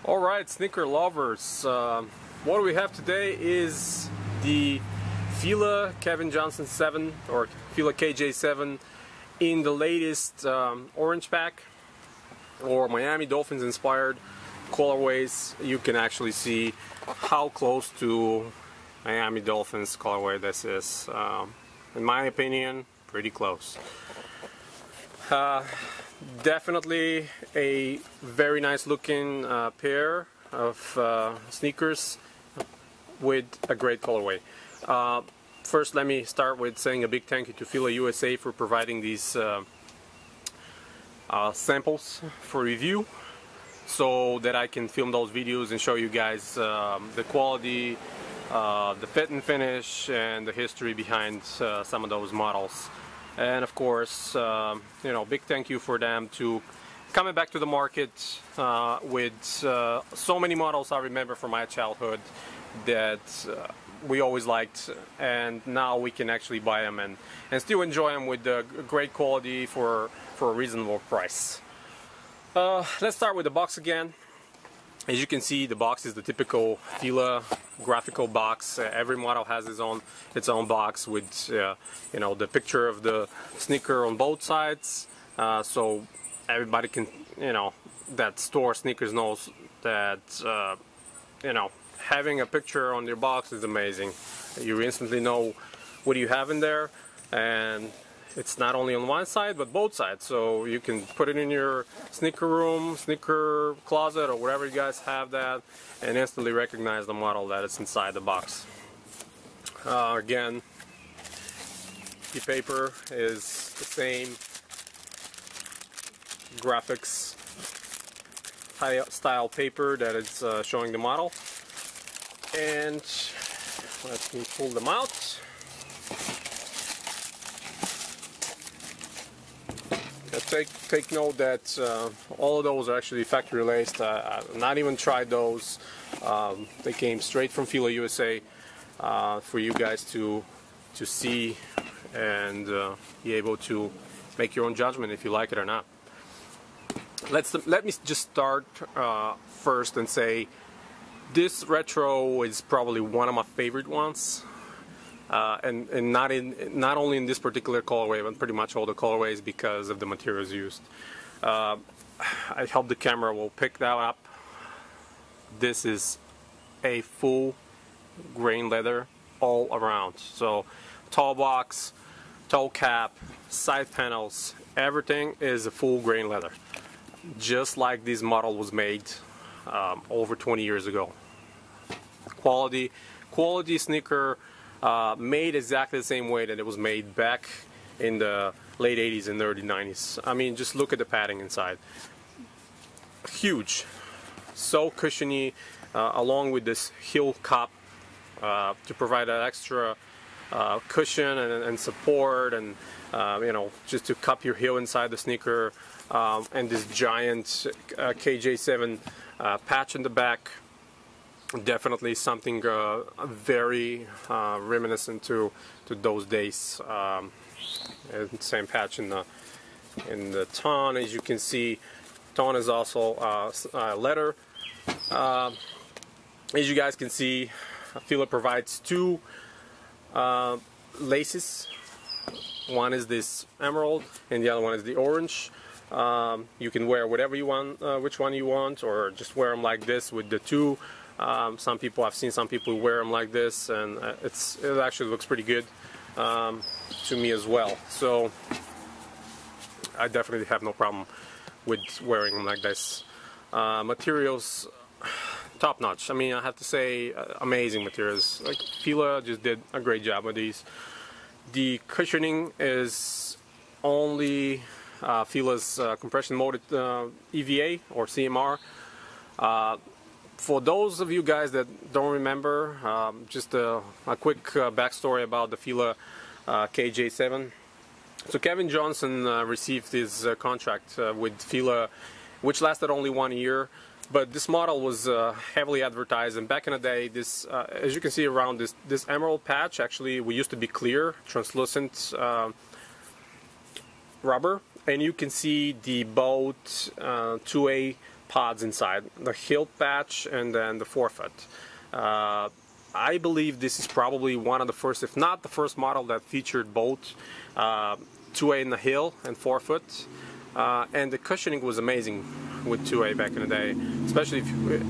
Alright, sneaker lovers, what we have today is the Fila KJ7 or Fila KJ7 in the latest orange pack, or Miami Dolphins inspired colorways. You can actually see how close to Miami Dolphins colorway this is. In my opinion, pretty close. Definitely a very nice looking pair of sneakers with a great colorway. First, let me start with saying a big thank you to Fila USA for providing these samples for review, so that I can film those videos and show you guys the quality, the fit and finish, and the history behind some of those models. And of course, you know, big thank you for them to coming back to the market with so many models I remember from my childhood that we always liked, and now we can actually buy them and still enjoy them with great quality for a reasonable price. Let's start with the box again. As you can see, the box is the typical Fila graphical box. Every model has its own box with you know, the picture of the sneaker on both sides, so everybody can, you know, that store sneakers knows that you know, having a picture on your box is amazing. You instantly know what you have in there, and it's not only on one side but both sides, so you can put it in your sneaker room, sneaker closet, or wherever you guys have that, and instantly recognize the model that is inside the box. Again, the paper is the same graphics style paper that is showing the model. And let me pull them out. Take note that all of those are actually factory laced. I've not even tried those. They came straight from Fila USA for you guys to see and be able to make your own judgment if you like it or not. Let me just start first and say this retro is probably one of my favorite ones. And not only in this particular colorway, but pretty much all the colorways, because of the materials used. I hope the camera will pick that up. This is a full grain leather all around. So toe box, toe cap, side panels, everything is a full grain leather, just like this model was made over 20 years ago. Quality sneaker. Made exactly the same way that it was made back in the late 80s and early 90s. I mean, just look at the padding inside. Huge. So cushiony, along with this heel cup to provide that extra cushion and support, and you know, just to cup your heel inside the sneaker, and this giant KJ7 patch in the back. Definitely something very reminiscent to those days. And same patch in the tone. As you can see, tone is also leather. As you guys can see, Fila provides two laces. One is this emerald, and the other one is the orange. You can wear whatever you want, which one you want, or just wear them like this with the two. I've seen some people wear them like this, and it actually looks pretty good to me as well. So I definitely have no problem with wearing them like this. Materials, top notch. I mean, I have to say, amazing materials. Like, Fila just did a great job with these. The cushioning is only Fila's compression molded EVA or CMR. For those of you guys that don't remember, just a quick backstory about the Fila KJ7. So Kevin Johnson received his contract with Fila, which lasted only 1 year, but this model was heavily advertised. And back in the day, this, as you can see around this emerald patch, actually we used to be clear, translucent rubber, and you can see the both 2A pods inside, the heel patch and then the forefoot. I believe this is probably one of the first, if not the first model that featured both 2A in the heel and forefoot. And the cushioning was amazing with 2A back in the day, especially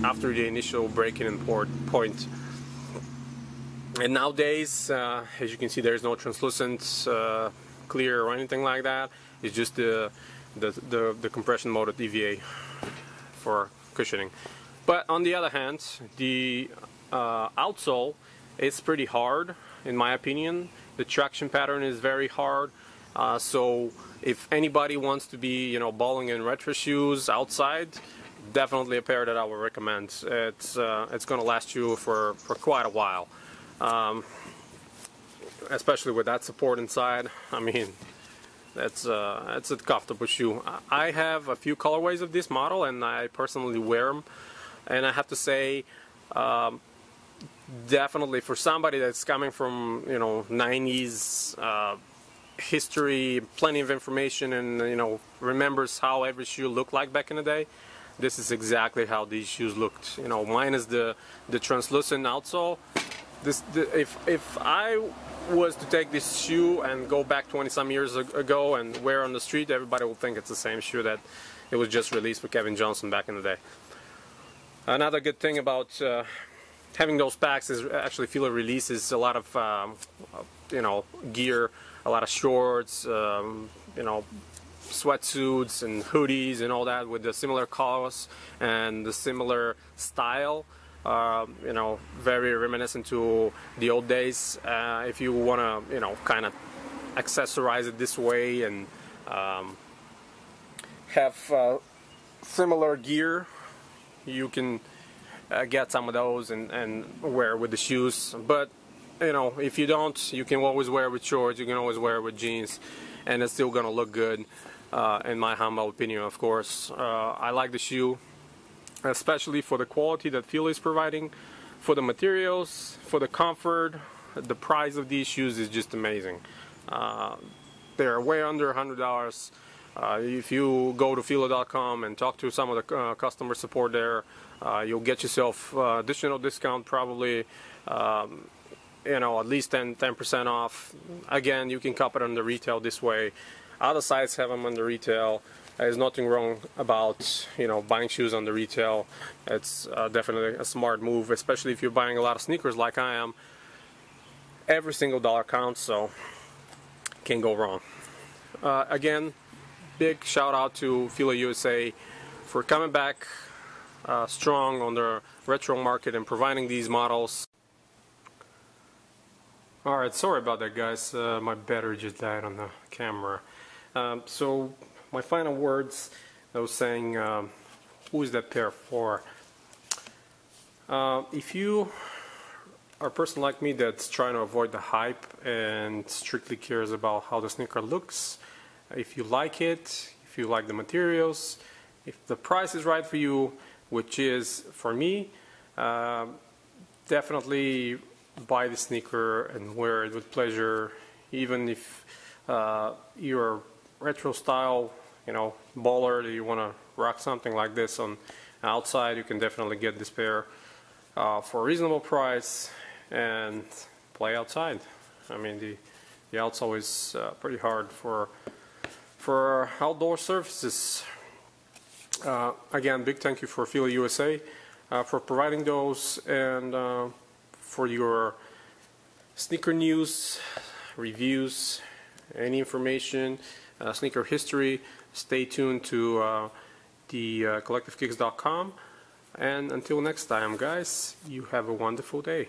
after the initial break-in and point. And nowadays, as you can see, there's no translucent, clear or anything like that. It's just the compression molded EVA for cushioning. But on the other hand, the outsole is pretty hard, in my opinion. The traction pattern is very hard. So if anybody wants to be, you know, balling in retro shoes outside, definitely a pair that I would recommend. It's going to last you for quite a while, especially with that support inside. I mean, it's a comfortable shoe. I have a few colorways of this model, and I personally wear them. And I have to say, definitely for somebody that's coming from, you know, 90s history, plenty of information, and, you know, remembers how every shoe looked like back in the day, this is exactly how these shoes looked. You know, minus the translucent outsole. If I was to take this shoe and go back 20-some years ago and wear on the street, everybody would think it's the same shoe that it was just released for Kevin Johnson back in the day. Another good thing about having those packs is actually Fila releases a lot of you know, gear, a lot of shorts, you know, sweatsuits and hoodies and all that with the similar colors and the similar style. You know, very reminiscent to the old days. If you want to, you know, kind of accessorize it this way and have similar gear, you can get some of those and wear with the shoes. But, you know, if you don't, you can always wear it with shorts, you can always wear it with jeans, and it's still gonna look good, in my humble opinion, of course. I like the shoe, especially for the quality that Fila is providing, for the materials, for the comfort. The price of these shoes is just amazing. They're way under $100. If you go to Fila.com and talk to some of the customer support there, you'll get yourself additional discount, probably, you know, at least 10% off. Again, you can cop it on the retail this way. Other sites have them on the retail. There's nothing wrong about, you know, buying shoes on the retail. It's definitely a smart move, especially if you're buying a lot of sneakers like I am. Every single dollar counts, so can't go wrong. Again, big shout out to Fila USA for coming back strong on the retro market and providing these models. Alright, sorry about that, guys. My battery just died on the camera. So my final words, I was saying, who is that pair for? If you are a person like me that's trying to avoid the hype and strictly cares about how the sneaker looks, if you like it, if you like the materials, if the price is right for you, which is for me, definitely buy the sneaker and wear it with pleasure. Even if you're retro style, you know, baller, that you want to rock something like this on outside, you can definitely get this pair for a reasonable price and play outside. I mean, the outsole is pretty hard for outdoor surfaces. Again, big thank you for Fila USA for providing those, and for your sneaker news, reviews, any information, sneaker history, stay tuned to the collectivekicks.com. And until next time, guys, you have a wonderful day.